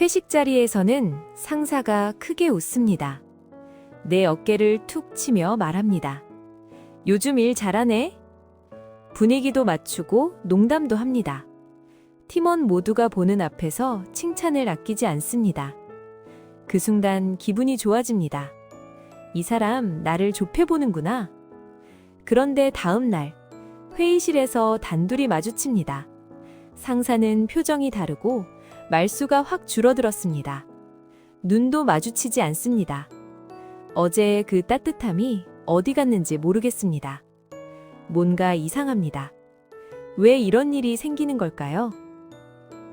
회식 자리에서는 상사가 크게 웃습니다. 내 어깨를 툭 치며 말합니다. 요즘 일 잘하네? 분위기도 맞추고 농담도 합니다. 팀원 모두가 보는 앞에서 칭찬을 아끼지 않습니다. 그 순간 기분이 좋아집니다. 이 사람 나를 좁혀보는구나. 그런데 다음 날 회의실에서 단둘이 마주칩니다. 상사는 표정이 다르고 말수가 확 줄어들었습니다. 눈도 마주치지 않습니다. 어제의 그 따뜻함이 어디 갔는지 모르겠습니다. 뭔가 이상합니다. 왜 이런 일이 생기는 걸까요?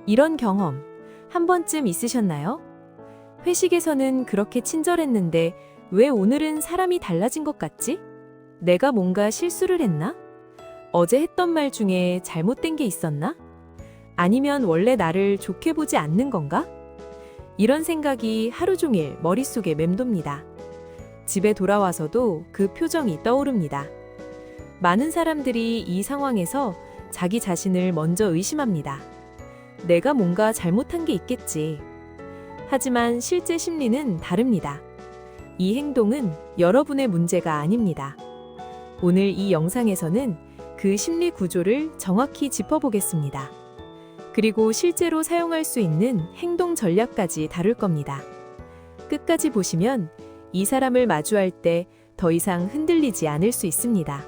이런 경험 한 번쯤 있으셨나요? 회식에서는 그렇게 친절했는데 왜 오늘은 사람이 달라진 것 같지? 내가 뭔가 실수를 했나? 어제 했던 말 중에 잘못된 게 있었나? 아니면 원래 나를 좋게 보지 않는 건가? 이런 생각이 하루 종일 머릿속에 맴돕니다. 집에 돌아와서도 그 표정이 떠오릅니다. 많은 사람들이 이 상황에서 자기 자신을 먼저 의심합니다. 내가 뭔가 잘못한 게 있겠지. 하지만 실제 심리는 다릅니다. 이 행동은 여러분의 문제가 아닙니다. 오늘 이 영상에서는 그 심리 구조를 정확히 짚어보겠습니다. 그리고 실제로 사용할 수 있는 행동 전략까지 다룰 겁니다. 끝까지 보시면 이 사람을 마주할 때 더 이상 흔들리지 않을 수 있습니다.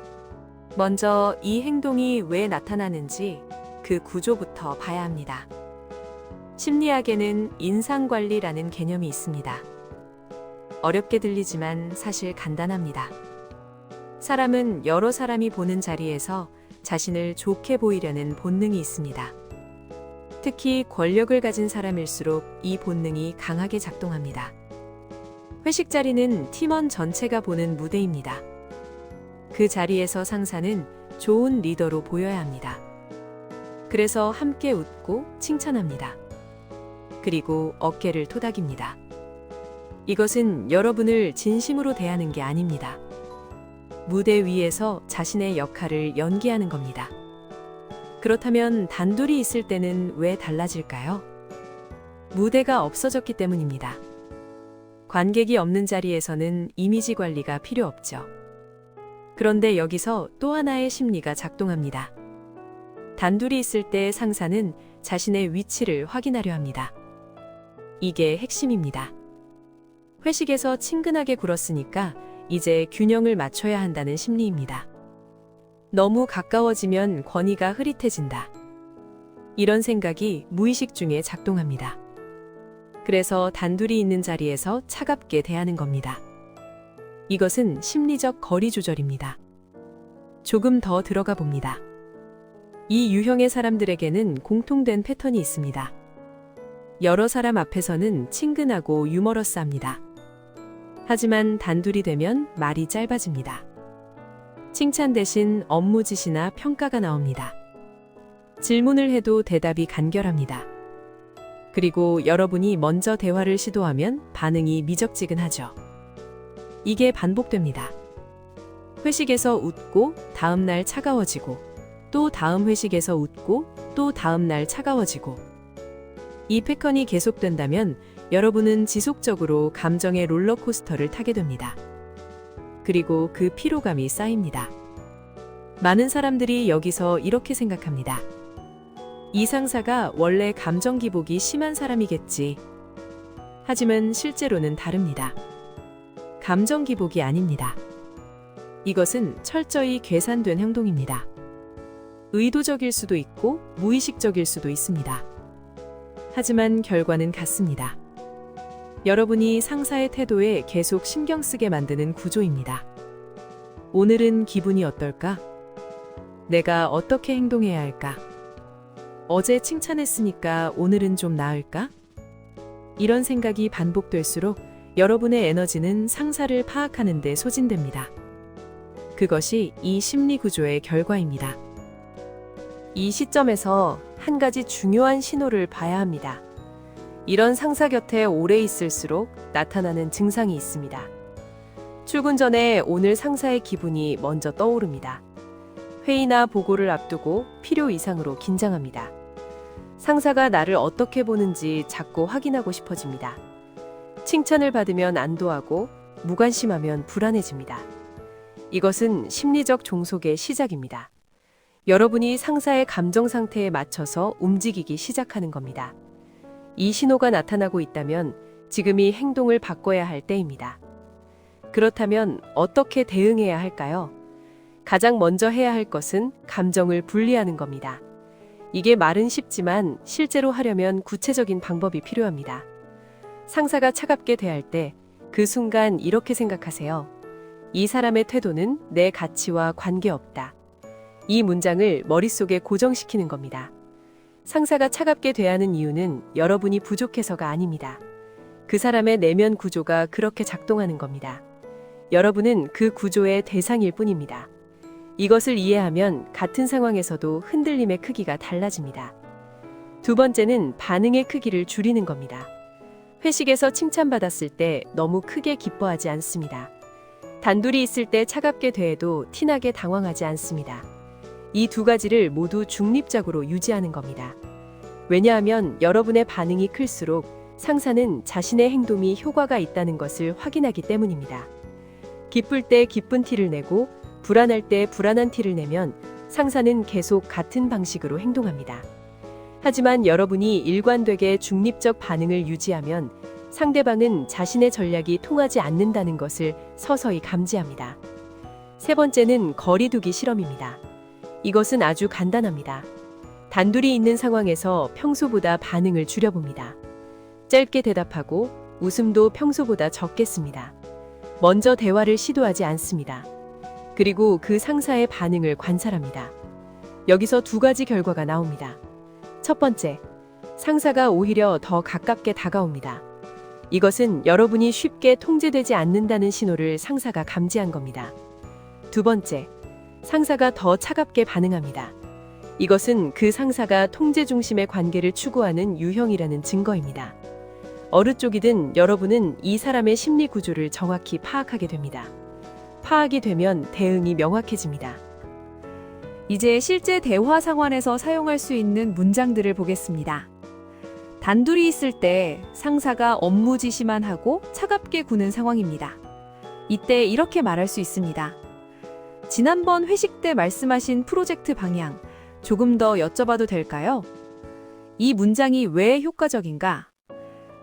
먼저 이 행동이 왜 나타나는지 그 구조부터 봐야 합니다. 심리학에는 인상관리라는 개념이 있습니다. 어렵게 들리지만 사실 간단합니다. 사람은 여러 사람이 보는 자리에서 자신을 좋게 보이려는 본능이 있습니다. 특히 권력을 가진 사람일수록 이 본능이 강하게 작동합니다. 회식 자리는 팀원 전체가 보는 무대입니다. 그 자리에서 상사는 좋은 리더로 보여야 합니다. 그래서 함께 웃고 칭찬합니다. 그리고 어깨를 토닥입니다. 이것은 여러분을 진심으로 대하는 게 아닙니다. 무대 위에서 자신의 역할을 연기하는 겁니다. 그렇다면 단둘이 있을 때는 왜 달라질까요? 무대가 없어졌기 때문입니다. 관객이 없는 자리에서는 이미지 관리가 필요 없죠. 그런데 여기서 또 하나의 심리가 작동합니다. 단둘이 있을 때 상사는 자신의 위치를 확인하려 합니다. 이게 핵심입니다. 회식에서 친근하게 굴었으니까 이제 균형을 맞춰야 한다는 심리입니다. 너무 가까워지면 권위가 흐릿해진다. 이런 생각이 무의식 중에 작동합니다. 그래서 단둘이 있는 자리에서 차갑게 대하는 겁니다. 이것은 심리적 거리 조절입니다. 조금 더 들어가 봅니다. 이 유형의 사람들에게는 공통된 패턴이 있습니다. 여러 사람 앞에서는 친근하고 유머러스합니다. 하지만 단둘이 되면 말이 짧아집니다. 칭찬 대신 업무 지시나 평가가 나옵니다. 질문을 해도 대답이 간결합니다. 그리고 여러분이 먼저 대화를 시도하면 반응이 미적지근하죠. 이게 반복됩니다. 회식에서 웃고 다음 날 차가워지고 또 다음 회식에서 웃고 또 다음 날 차가워지고 이 패턴이 계속된다면 여러분은 지속적으로 감정의 롤러코스터를 타게 됩니다. 그리고 그 피로감이 쌓입니다. 많은 사람들이 여기서 이렇게 생각합니다. 이 상사가 원래 감정 기복이 심한 사람이겠지. 하지만 실제로는 다릅니다. 감정 기복이 아닙니다. 이것은 철저히 계산된 행동입니다. 의도적일 수도 있고 무의식적일 수도 있습니다. 하지만 결과는 같습니다. 여러분이 상사의 태도에 계속 신경 쓰게 만드는 구조입니다. 오늘은 기분이 어떨까? 내가 어떻게 행동해야 할까? 어제 칭찬했으니까 오늘은 좀 나을까? 이런 생각이 반복될수록 여러분의 에너지는 상사를 파악하는 데 소진됩니다. 그것이 이 심리 구조의 결과입니다. 이 시점에서 한 가지 중요한 신호를 봐야 합니다. 이런 상사 곁에 오래 있을수록 나타나는 증상이 있습니다. 출근 전에 오늘 상사의 기분이 먼저 떠오릅니다. 회의나 보고를 앞두고 필요 이상으로 긴장합니다. 상사가 나를 어떻게 보는지 자꾸 확인하고 싶어집니다. 칭찬을 받으면 안도하고 무관심하면 불안해집니다. 이것은 심리적 종속의 시작입니다. 여러분이 상사의 감정 상태에 맞춰서 움직이기 시작하는 겁니다. 이 신호가 나타나고 있다면 지금이 행동을 바꿔야 할 때입니다. 그렇다면 어떻게 대응해야 할까요? 가장 먼저 해야 할 것은 감정을 분리하는 겁니다. 이게 말은 쉽지만 실제로 하려면 구체적인 방법이 필요합니다. 상사가 차갑게 대할 때 그 순간 이렇게 생각하세요. 이 사람의 태도는 내 가치와 관계없다. 이 문장을 머릿속에 고정시키는 겁니다. 상사가 차갑게 대하는 이유는 여러분이 부족해서가 아닙니다. 그 사람의 내면 구조가 그렇게 작동하는 겁니다. 여러분은 그 구조의 대상일 뿐입니다. 이것을 이해하면 같은 상황에서도 흔들림의 크기가 달라집니다. 두 번째는 반응의 크기를 줄이는 겁니다. 회식에서 칭찬받았을 때 너무 크게 기뻐하지 않습니다. 단둘이 있을 때 차갑게 대해도 티나게 당황하지 않습니다. 이 두 가지를 모두 중립적으로 유지하는 겁니다. 왜냐하면 여러분의 반응이 클수록 상사는 자신의 행동이 효과가 있다는 것을 확인하기 때문입니다. 기쁠 때 기쁜 티를 내고 불안할 때 불안한 티를 내면 상사는 계속 같은 방식으로 행동합니다. 하지만 여러분이 일관되게 중립적 반응을 유지하면 상대방은 자신의 전략이 통하지 않는다는 것을 서서히 감지합니다. 세 번째는 거리두기 실험입니다. 이것은 아주 간단합니다. 단둘이 있는 상황에서 평소보다 반응을 줄여봅니다. 짧게 대답하고 웃음도 평소보다 적겠습니다. 먼저 대화를 시도하지 않습니다. 그리고 그 상사의 반응을 관찰합니다. 여기서 두 가지 결과가 나옵니다. 첫 번째, 상사가 오히려 더 가깝게 다가옵니다. 이것은 여러분이 쉽게 통제되지 않는다는 신호를 상사가 감지한 겁니다. 두 번째, 상사가 더 차갑게 반응합니다. 이것은 그 상사가 통제 중심의 관계를 추구하는 유형이라는 증거입니다. 어느 쪽이든 여러분은 이 사람의 심리 구조를 정확히 파악하게 됩니다. 파악이 되면 대응이 명확해집니다. 이제 실제 대화 상황에서 사용할 수 있는 문장들을 보겠습니다. 단둘이 있을 때 상사가 업무 지시만 하고 차갑게 구는 상황입니다. 이때 이렇게 말할 수 있습니다. 지난번 회식 때 말씀하신 프로젝트 방향 조금 더 여쭤봐도 될까요? 이 문장이 왜 효과적인가?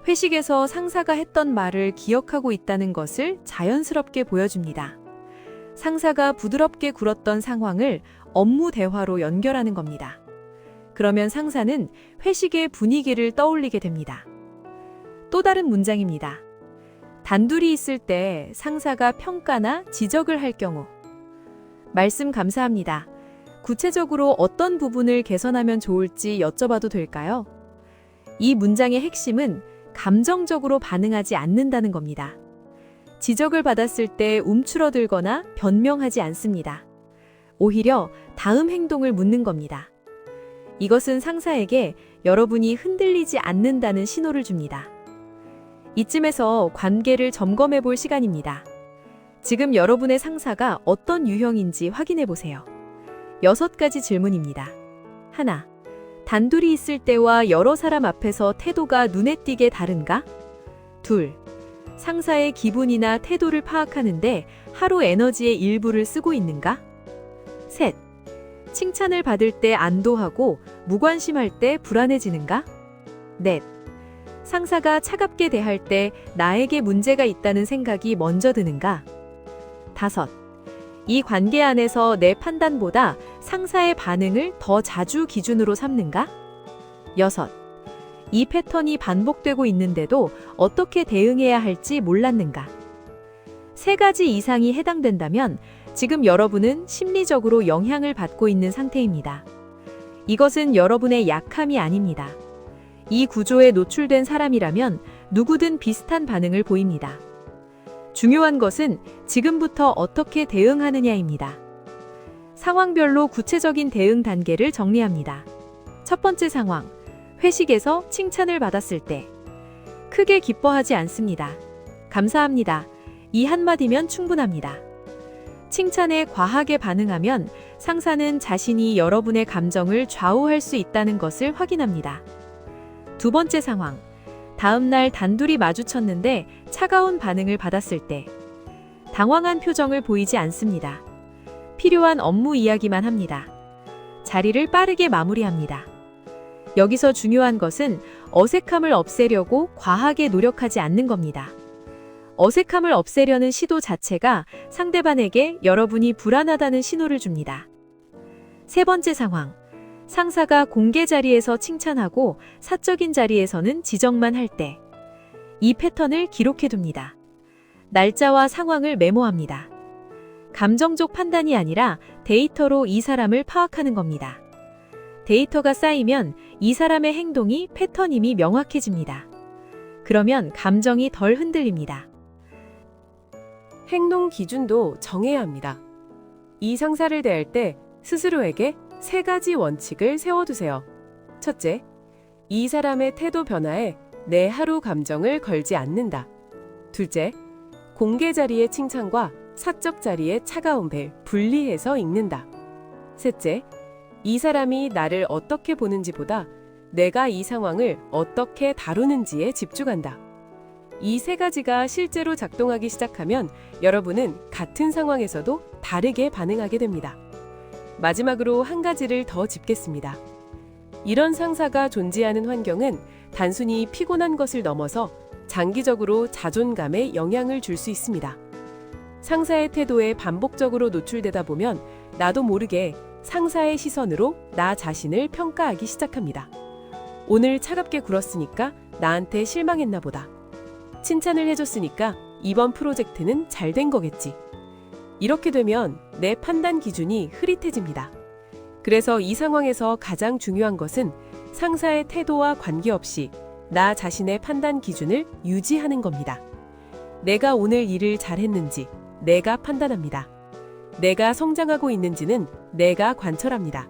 회식에서 상사가 했던 말을 기억하고 있다는 것을 자연스럽게 보여줍니다. 상사가 부드럽게 굴었던 상황을 업무 대화로 연결하는 겁니다. 그러면 상사는 회식의 분위기를 떠올리게 됩니다. 또 다른 문장입니다. 단둘이 있을 때 상사가 평가나 지적을 할 경우. 말씀 감사합니다. 구체적으로 어떤 부분을 개선하면 좋을지 여쭤봐도 될까요? 이 문장의 핵심은 감정적으로 반응하지 않는다는 겁니다. 지적을 받았을 때 움츠러들거나 변명하지 않습니다. 오히려 다음 행동을 묻는 겁니다. 이것은 상사에게 여러분이 흔들리지 않는다는 신호를 줍니다. 이쯤에서 관계를 점검해 볼 시간입니다. 지금 여러분의 상사가 어떤 유형인지 확인해 보세요. 6가지 질문입니다. 1. 단둘이 있을 때와 여러 사람 앞에서 태도가 눈에 띄게 다른가? 2. 상사의 기분이나 태도를 파악하는데 하루 에너지의 일부를 쓰고 있는가? 3. 칭찬을 받을 때 안도하고 무관심할 때 불안해지는가? 4. 상사가 차갑게 대할 때 나에게 문제가 있다는 생각이 먼저 드는가? 5. 이 관계 안에서 내 판단보다 상사의 반응을 더 자주 기준으로 삼는가? 6. 이 패턴이 반복되고 있는데도 어떻게 대응해야 할지 몰랐는가? 3가지 이상이 해당된다면 지금 여러분은 심리적으로 영향을 받고 있는 상태입니다. 이것은 여러분의 약함이 아닙니다. 이 구조에 노출된 사람이라면 누구든 비슷한 반응을 보입니다. 중요한 것은 지금부터 어떻게 대응하느냐입니다. 상황별로 구체적인 대응 단계를 정리합니다. 첫 번째 상황, 회식에서 칭찬을 받았을 때 크게 기뻐하지 않습니다. 감사합니다. 이 한마디면 충분합니다. 칭찬에 과하게 반응하면 상사는 자신이 여러분의 감정을 좌우할 수 있다는 것을 확인합니다. 두 번째 상황. 다음 날 단둘이 마주쳤는데 차가운 반응을 받았을 때 당황한 표정을 보이지 않습니다. 필요한 업무 이야기만 합니다. 자리를 빠르게 마무리합니다. 여기서 중요한 것은 어색함을 없애려고 과하게 노력하지 않는 겁니다. 어색함을 없애려는 시도 자체가 상대방에게 여러분이 불안하다는 신호를 줍니다. 세 번째 상황. 상사가 공개 자리에서 칭찬하고 사적인 자리에서는 지적만 할 때. 이 패턴을 기록해둡니다. 날짜와 상황을 메모합니다. 감정적 판단이 아니라 데이터로 이 사람을 파악하는 겁니다. 데이터가 쌓이면 이 사람의 행동이 패턴임이 명확해집니다. 그러면 감정이 덜 흔들립니다. 행동 기준도 정해야 합니다. 이 상사를 대할 때 스스로에게 3가지 원칙을 세워두세요. 첫째, 이 사람의 태도 변화에 내 하루 감정을 걸지 않는다. 둘째, 공개 자리의 칭찬과 사적 자리의 차가운 배 분리해서 읽는다. 셋째, 이 사람이 나를 어떻게 보는지보다 내가 이 상황을 어떻게 다루는지에 집중한다. 이 3가지가 실제로 작동하기 시작하면 여러분은 같은 상황에서도 다르게 반응하게 됩니다. 마지막으로 한 가지를 더 짚겠습니다. 이런 상사가 존재하는 환경은 단순히 피곤한 것을 넘어서 장기적으로 자존감에 영향을 줄 수 있습니다. 상사의 태도에 반복적으로 노출되다 보면 나도 모르게 상사의 시선으로 나 자신을 평가하기 시작합니다. 오늘 차갑게 굴었으니까 나한테 실망했나 보다. 칭찬을 해줬으니까 이번 프로젝트는 잘 된 거겠지. 이렇게 되면 내 판단 기준이 흐릿해집니다. 그래서 이 상황에서 가장 중요한 것은 상사의 태도와 관계없이 나 자신의 판단 기준을 유지하는 겁니다. 내가 오늘 일을 잘했는지 내가 판단합니다. 내가 성장하고 있는지는 내가 관철합니다.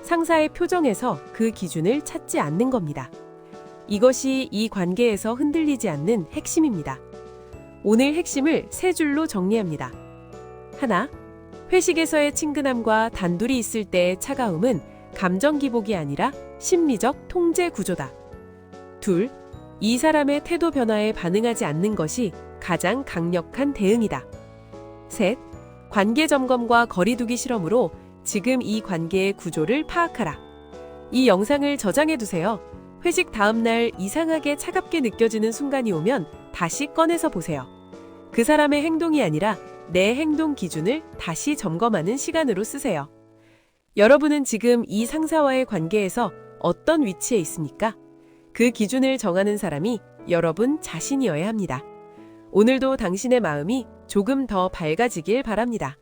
상사의 표정에서 그 기준을 찾지 않는 겁니다. 이것이 이 관계에서 흔들리지 않는 핵심입니다. 오늘 핵심을 3줄로 정리합니다. 하나, 회식에서의 친근함과 단둘이 있을 때의 차가움은 감정 기복이 아니라 심리적 통제 구조다. 둘, 이 사람의 태도 변화에 반응하지 않는 것이 가장 강력한 대응이다. 셋, 관계 점검과 거리두기 실험으로 지금 이 관계의 구조를 파악하라. 이 영상을 저장해 두세요. 회식 다음 날 이상하게 차갑게 느껴지는 순간이 오면 다시 꺼내서 보세요. 그 사람의 행동이 아니라 내 행동 기준을 다시 점검하는 시간으로 쓰세요. 여러분은 지금 이 상사와의 관계에서 어떤 위치에 있습니까? 그 기준을 정하는 사람이 여러분 자신이어야 합니다. 오늘도 당신의 마음이 조금 더 밝아지길 바랍니다.